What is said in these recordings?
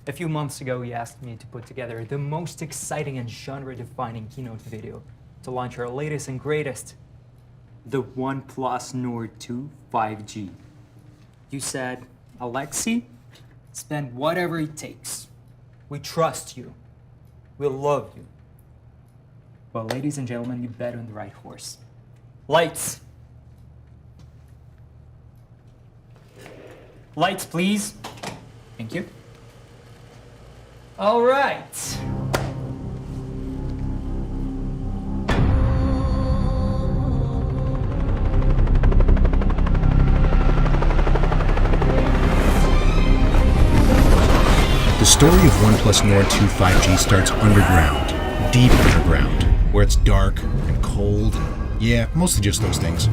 A few months ago, he asked me to put together the most exciting and genre-defining keynote video to launch our latest and greatest, the OnePlus Nord 2 5G. You said, Alexi, spend whatever it takes. We trust you. We love you. Well, ladies and gentlemen, you bet on the right horse. Lights. Lights, please. Thank you. All right. The story of OnePlus Nord 2 5G starts underground, deep underground, where it's dark and cold, and yeah, mostly just those things.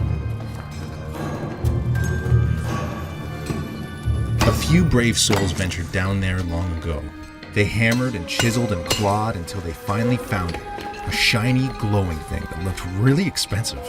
A few brave souls ventured down there long ago. They hammered and chiseled and clawed until they finally found it, a shiny, glowing thing that looked really expensive.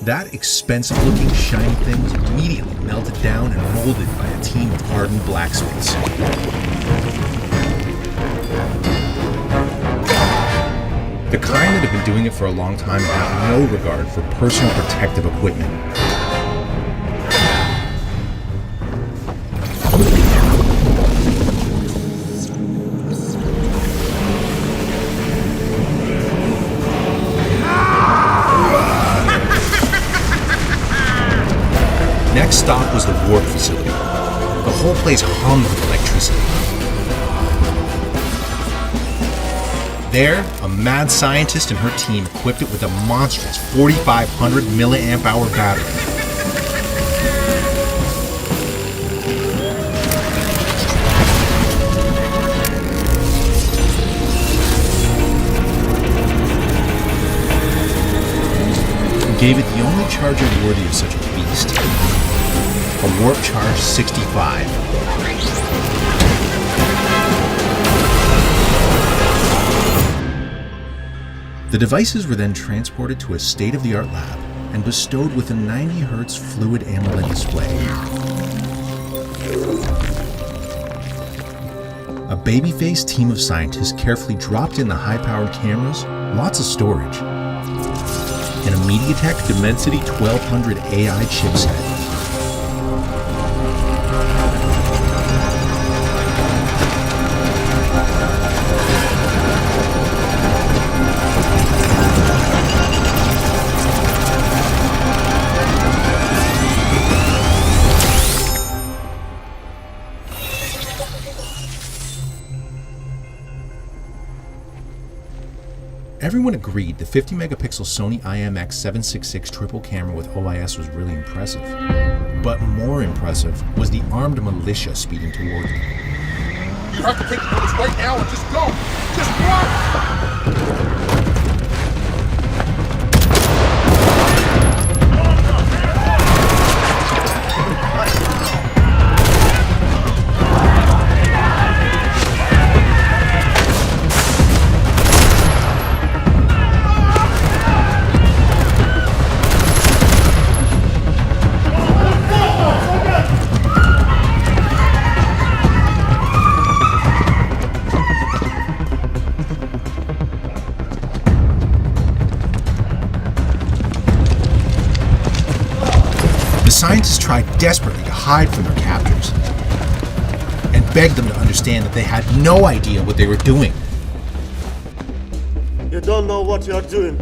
That expensive-looking shiny thing was immediately melted down and molded by a team of hardened blacksmiths. The kind that have been doing it for a long time and have no regard for personal protective equipment. Next stop was the warp facility. The whole place hummed with electricity. There, a mad scientist and her team equipped it with a monstrous 4,500 milliamp hour battery. Gave it the only charger worthy of such a beast. A Warp Charge 65. The devices were then transported to a state-of-the-art lab and bestowed with a 90 Hz fluid AMOLED display. A baby-faced team of scientists carefully dropped in the high-powered cameras, lots of storage, and a MediaTek Dimensity 1200 AI chipset. Everyone agreed the 50 megapixel Sony IMX766 triple camera with OIS was really impressive. But more impressive was the armed militia speeding toward them. You have to take the notice right now and just go! Just run! The scientists tried desperately to hide from their captors and begged them to understand that they had no idea what they were doing. You don't know what you're doing.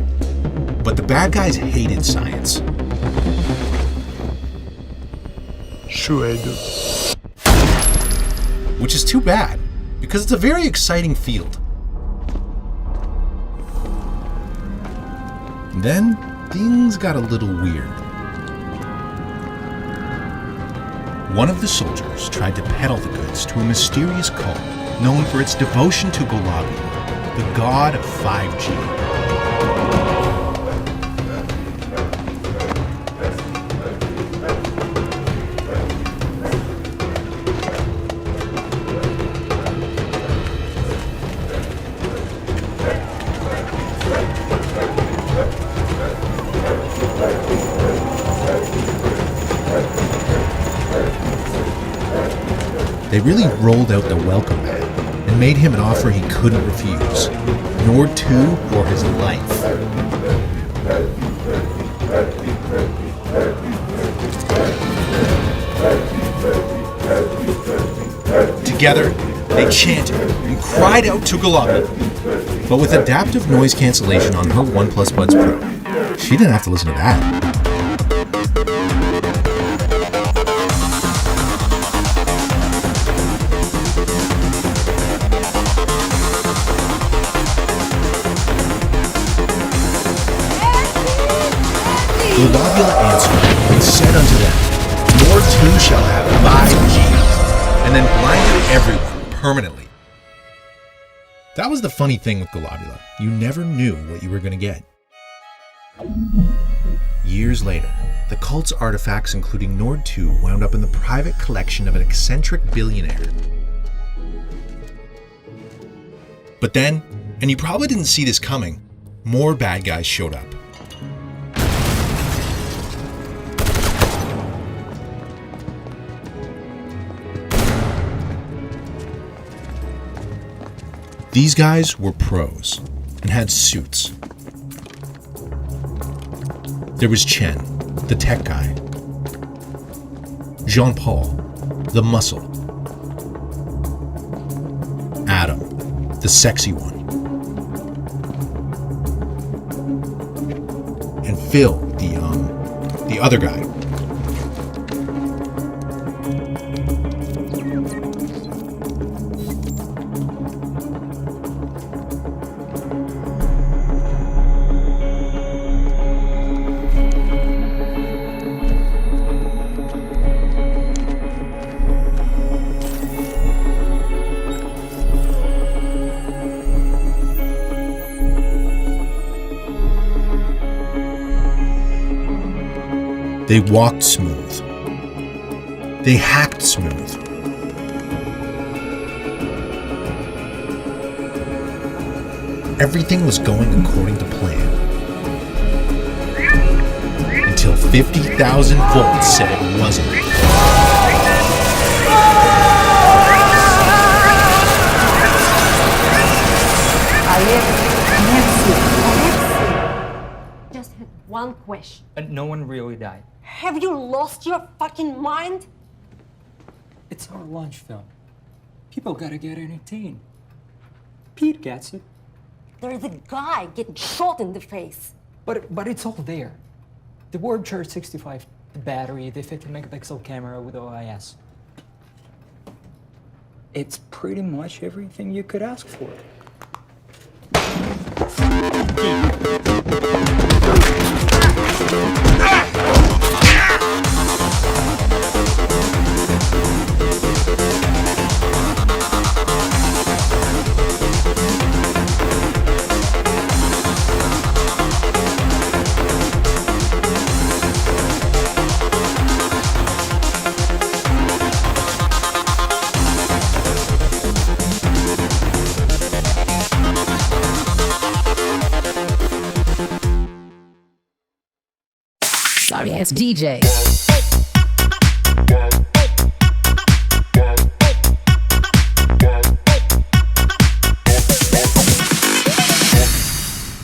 But the bad guys hated science. Sure I do. Which is too bad, because it's a very exciting field. Then, things got a little weird. One of the soldiers tried to peddle the goods to a mysterious cult known for its devotion to Gulabi, the god of 5G. They really rolled out the welcome mat and made him an offer he couldn't refuse. Nord 2 or his life. Together, they chanted and cried out to Golobby. But with adaptive noise cancellation on her OnePlus Buds Pro, she didn't have to listen to that. Golobula answered and said unto them, Nord 2 shall have 5G, and then blinded everyone permanently. That was the funny thing with Golobula. You never knew what you were going to get. Years later, the cult's artifacts, including Nord 2, wound up in the private collection of an eccentric billionaire. But then, and you probably didn't see this coming, more bad guys showed up. These guys were pros and had suits. There was Chen, the tech guy. Jean-Paul, the muscle. Adam, the sexy one. And Phil, the other guy. They walked smooth. They hacked smooth. Everything was going according to plan. Until 50,000 volts said it wasn't. Just had one question. No one really died. Have you lost your fucking mind? It's our launch film. People gotta get entertained. Pete gets it. There's a guy getting shot in the face. But it's all there. The Word Charge 65, the battery, the 50 megapixel camera with OIS. It's pretty much everything you could ask for. Sorry ass DJ.